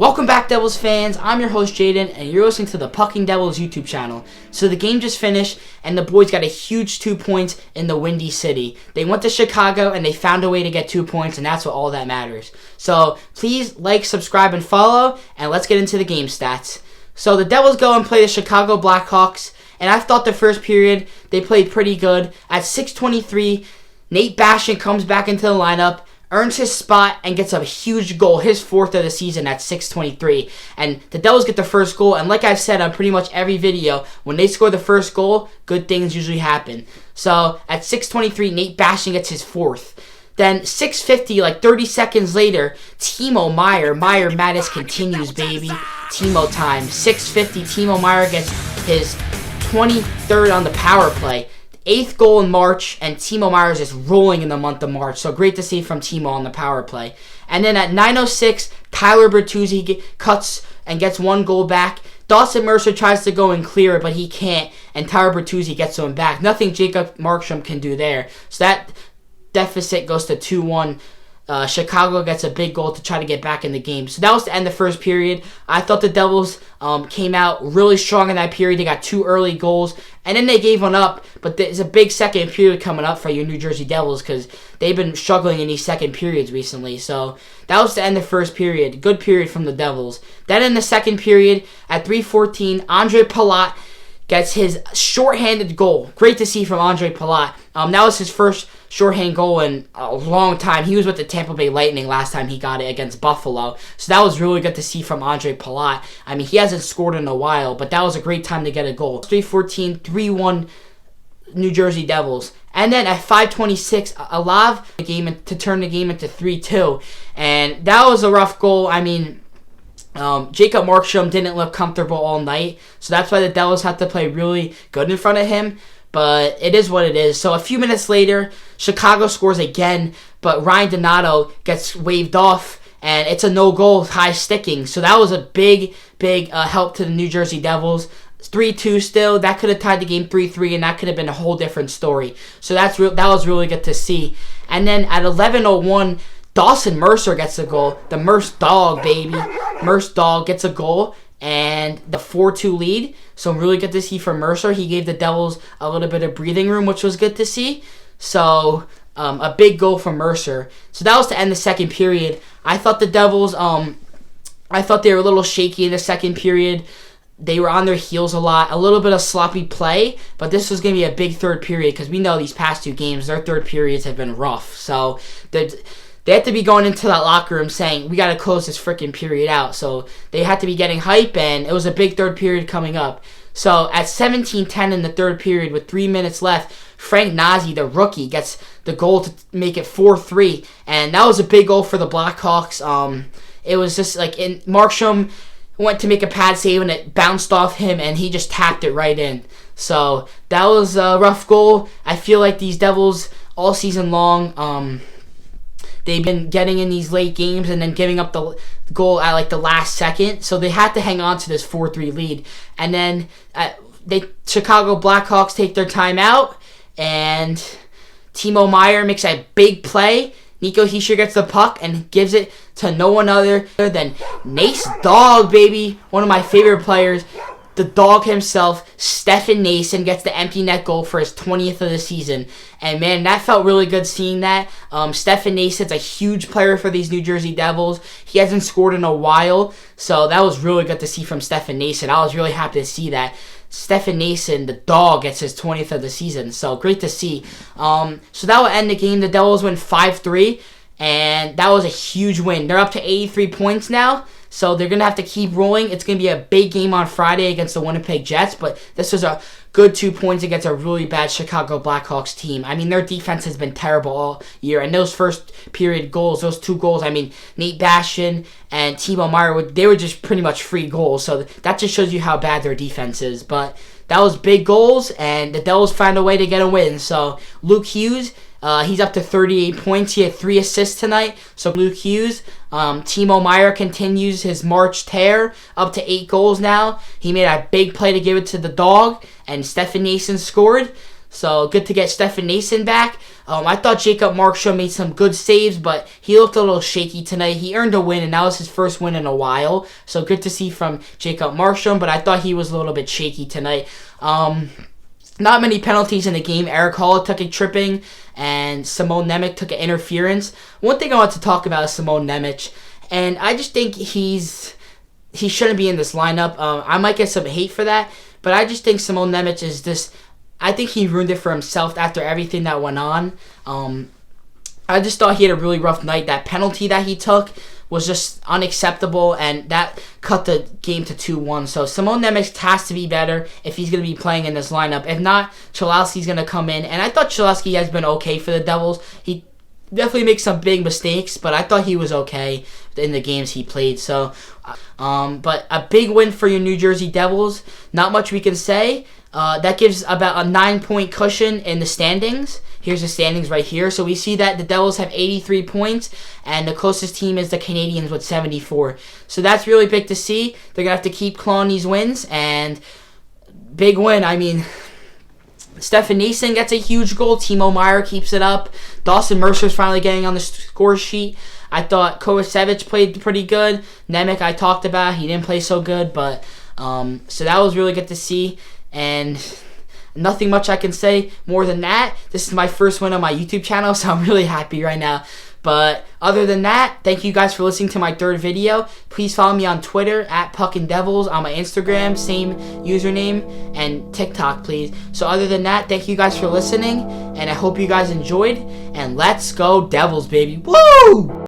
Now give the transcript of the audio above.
Welcome back, Devils fans. I'm your host, Jaden, and you're listening to the Pucking Devils YouTube channel. So the game just finished, and the boys got a huge 2 points in the Windy City. They went to Chicago, and they found a way to get 2 points, and that's what all that matters. So please like, subscribe, and follow, and let's get into the game stats. So the Devils go and play the Chicago Blackhawks, and I thought the first period they played pretty good. At 6:23, Nate Bastian comes back into the lineup, earns his spot, and gets a huge goal, his fourth of the season at 6:23. And the Devils get the first goal, and like I've said on pretty much every video, when they score the first goal, good things usually happen. So at 6:23, Nate Bastian gets his fourth. Then 6:50, like 30 seconds later, Timo Meier Madness continues, baby. Timo time. 6:50, Timo Meier gets his 23rd on the power play. 8th goal in March, and Timo Meier is just rolling in the month of March. So great to see from Timo on the power play. And then at 9:06, Tyler Bertuzzi cuts and gets 1 goal back. Dawson Mercer tries to go and clear it, but he can't, and Tyler Bertuzzi gets him back. Nothing Jacob Markstrom can do there. So that deficit goes to 2-1. Chicago gets a big goal to try to get back in the game. So that was to end the first period. I thought the Devils came out really strong in that period. They got 2 early goals, and then they gave one up. But there's a big second period coming up for your New Jersey Devils because they've been struggling in these second periods recently. So that was to end the first period. Good period from the Devils. Then in the second period, at 3:14, Ondre Palat gets his shorthanded goal. Great to see from Ondre Palat. That was his first shorthand goal in a long time. He was with the Tampa Bay Lightning last time he got it against Buffalo. So that was really good to see from Ondre Palat. I mean, he hasn't scored in a while, but that was a great time to get a goal. 3:14, 3-1 New Jersey Devils. And then at 5:26, Alav the game to turn the game into 3-2. And that was a rough goal. I mean, Jacob Markstrom didn't look comfortable all night, so that's why the Devils had to play really good in front of him, but it is what it is. So a few minutes later, Chicago scores again, but Ryan Donato gets waved off, and it's a no-goal, high sticking, so that was a big help to the New Jersey Devils. 3-2 still. That could have tied the game 3-3, and that could have been a whole different story. So that was really good to see. And then at 11:01, Dawson Mercer gets a goal. The Mercdawg, baby. Mercdawg gets a goal and the 4-2 lead. So really good to see from Mercer. He gave the Devils a little bit of breathing room, which was good to see. So a big goal from Mercer. So that was to end the second period. I thought the Devils, I thought they were a little shaky in the second period. They were on their heels a lot. A little bit of sloppy play, but this was going to be a big third period because we know these past 2 games, their third periods have been rough. So they had to be going into that locker room saying, we got to close this freaking period out. So they had to be getting hype, and it was a big third period coming up. So at 17:10 in the third period with 3 minutes left, Frank Nazi, the rookie, gets the goal to make it 4-3. And that was a big goal for the Blackhawks. It was just like Markstrom went to make a pad save, and it bounced off him, and he just tapped it right in. So that was a rough goal. I feel like these Devils all season long, they've been getting in these late games and then giving up the goal at like the last second. So they had to hang on to this 4-3 lead. And then Chicago Blackhawks take their timeout, and Timo Meier makes a big play. Nico Hischier gets the puck and gives it to no one other than Mercdawg, baby. One of my favorite players. The dog himself, Stefan Noesen, gets the empty net goal for his 20th of the season. And man, that felt really good seeing that. Stefan Noesen's a huge player for these New Jersey Devils. He hasn't scored in a while, so that was really good to see from Stefan Noesen. I was really happy to see that. Stefan Noesen, the dog, gets his 20th of the season, so great to see. So that will end the game. The Devils win 5-3, and that was a huge win. They're up to 83 points now. So they're going to have to keep rolling. It's going to be a big game on Friday against the Winnipeg Jets, but this was a good 2 points against a really bad Chicago Blackhawks team. I mean, their defense has been terrible all year, and those first period goals, those 2 goals, I mean, Nate Bastian and Timo Meier, they were just pretty much free goals, so that just shows you how bad their defense is. But that was big goals, and the Devils found a way to get a win. So Luke Hughes, he's up to 38 points. He had 3 assists tonight. So Luke Hughes, Timo Meier continues his March tear, up to 8 goals now. He made a big play to give it to the dog, and Stefan Noesen scored. So good to get Stefan Noesen back. I thought Jacob Markstrom made some good saves, but he looked a little shaky tonight. He earned a win, and that was his first win in a while. So good to see from Jacob Markstrom, but I thought he was a little bit shaky tonight. Not many penalties in the game. Eric Hall took a tripping, and Simon Nemec took an interference. One thing I want to talk about is Simon Nemec, and I just think he shouldn't be in this lineup. I might get some hate for that, but I just think Simon Nemec is this. I think he ruined it for himself after everything that went on. I just thought he had a really rough night. That penalty that he took was just unacceptable, and that cut the game to 2-1. So Simon Nemec has to be better if he's going to be playing in this lineup. If not, Cholowski's going to come in, and I thought Cholowski has been okay for the Devils. He definitely makes some big mistakes, but I thought he was okay in the games he played. So, but a big win for your New Jersey Devils. Not much we can say. That gives about a 9-point cushion in the standings. Here's the standings right here. So we see that the Devils have 83 points, and the closest team is the Canadiens with 74. So that's really big to see. They're going to have to keep clawing these wins, and big win. I mean, Stefan Noesen gets a huge goal. Timo Meyer keeps it up. Dawson Mercer's finally getting on the score sheet. I thought Kovacevic played pretty good. Nemec I talked about. He didn't play so good, but so that was really good to see. And nothing much I can say more than that. This is my first win on my YouTube channel, so I'm really happy right now. But other than that, thank you guys for listening to my third video. Please follow me on Twitter at PuckandDevils, on my Instagram, same username, and TikTok, please. So other than that, thank you guys for listening, and I hope you guys enjoyed. And let's go Devils, baby. Woo!